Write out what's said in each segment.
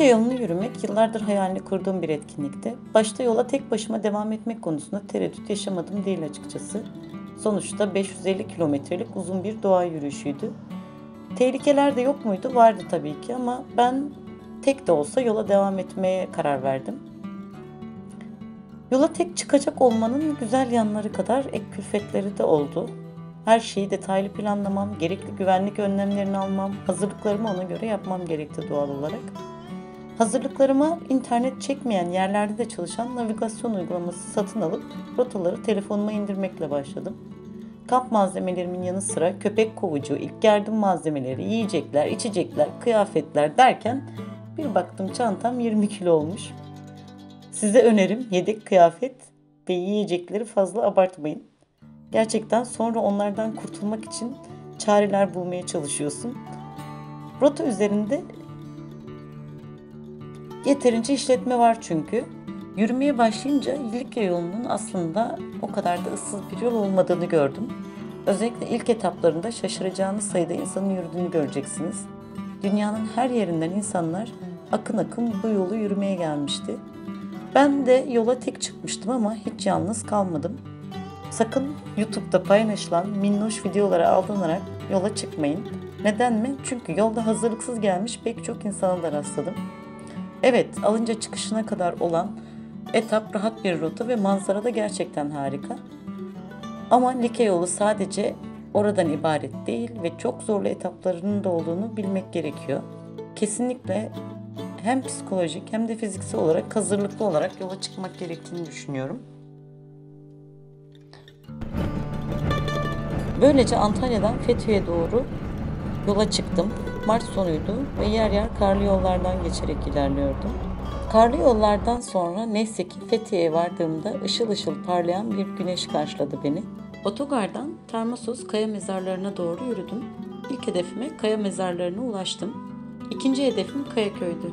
yolunu yürümek yıllardır hayalini kurduğum bir etkinlikti. Başta yola tek başıma devam etmek konusunda tereddüt yaşamadım değil açıkçası. Sonuçta 550 kilometrelik uzun bir doğa yürüyüşüydü. Tehlikeler de yok muydu? Vardı tabii ki ama ben tek de olsa yola devam etmeye karar verdim. Yola tek çıkacak olmanın güzel yanları kadar ek külfetleri de oldu. Her şeyi detaylı planlamam, gerekli güvenlik önlemlerini almam, hazırlıklarımı ona göre yapmam gerekti doğal olarak. Hazırlıklarıma internet çekmeyen yerlerde de çalışan navigasyon uygulaması satın alıp rotaları telefonuma indirmekle başladım. Kamp malzemelerimin yanı sıra köpek kovucu, ilk yardım malzemeleri, yiyecekler, içecekler, kıyafetler derken bir baktım çantam 20 kilo olmuş. Size önerim yedek kıyafet ve yiyecekleri fazla abartmayın. Gerçekten sonra onlardan kurtulmak için çareler bulmaya çalışıyorsun. Rota üzerinde yeterince işletme var çünkü. Yürümeye başlayınca Likya yolunun aslında o kadar da ıssız bir yol olmadığını gördüm. Özellikle ilk etaplarında şaşıracağınız sayıda insanın yürüdüğünü göreceksiniz. Dünyanın her yerinden insanlar akın akın bu yolu yürümeye gelmişti. Ben de yola tek çıkmıştım ama hiç yalnız kalmadım. Sakın YouTube'da paylaşılan minnoş videolara aldanarak yola çıkmayın. Neden mi? Çünkü yolda hazırlıksız gelmiş pek çok insana da rastladım. Evet, alınca çıkışına kadar olan etap rahat bir rota ve manzara da gerçekten harika. Ama Likya yolu sadece oradan ibaret değil ve çok zorlu etaplarının da olduğunu bilmek gerekiyor. Kesinlikle hem psikolojik hem de fiziksel olarak hazırlıklı olarak yola çıkmak gerektiğini düşünüyorum. Böylece Antalya'dan Fethiye'ye doğru yola çıktım. Mart sonuydu ve yer yer karlı yollardan geçerek ilerliyordum. Karlı yollardan sonra neyse ki Fethiye'ye vardığımda ışıl ışıl parlayan bir güneş karşıladı beni. Otogardan Termosos Kaya Mezarları'na doğru yürüdüm. İlk hedefime Kaya Mezarları'na ulaştım. İkinci hedefim Kayaköy'dü.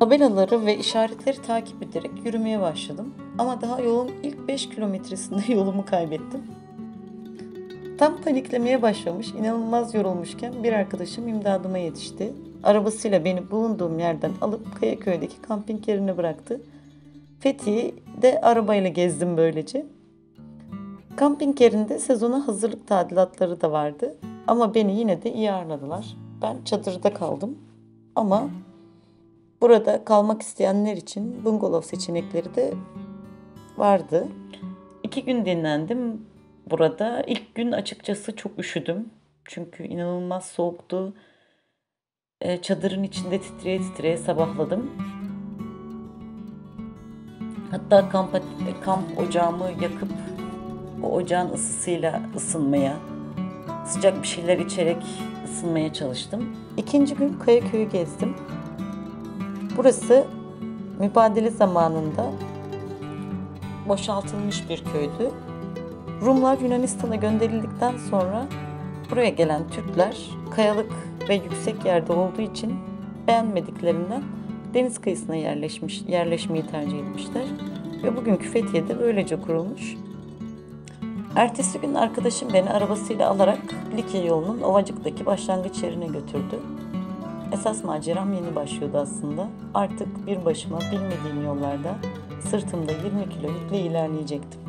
Tabelaları ve işaretleri takip ederek yürümeye başladım. Ama daha yolun ilk 5 kilometresinde yolumu kaybettim. Tam paniklemeye başlamış, inanılmaz yorulmuşken bir arkadaşım imdadıma yetişti. Arabasıyla beni bulunduğum yerden alıp Kayaköy'deki kamping yerine bıraktı. Fethiye'de arabayla gezdim böylece. Kamping yerinde sezona hazırlık tadilatları da vardı. Ama beni yine de iyi ağırladılar. Ben çadırda kaldım. Ama burada kalmak isteyenler için bungalov seçenekleri de vardı. 2 gün dinlendim. Burada ilk gün açıkçası çok üşüdüm. Çünkü inanılmaz soğuktu. Çadırın içinde titreye titreye sabahladım. Hatta kamp ocağımı yakıp o ocağın ısısıyla ısınmaya, sıcak bir şeyler içerek ısınmaya çalıştım. İkinci gün Kayaköy'ü gezdim. Burası mübadele zamanında boşaltılmış bir köydü. Rumlar Yunanistan'a gönderildikten sonra buraya gelen Türkler kayalık ve yüksek yerde olduğu için beğenmediklerinden deniz kıyısına yerleşmeyi tercih etmişler. Ve bugünkü Fethiye'de böylece kurulmuş. Ertesi gün arkadaşım beni arabasıyla alarak Likya yolunun Ovacık'taki başlangıç yerine götürdü. Esas maceram yeni başlıyordu aslında. Artık bir başıma bilmediğim yollarda sırtımda 20 kilo yükle ilerleyecektim.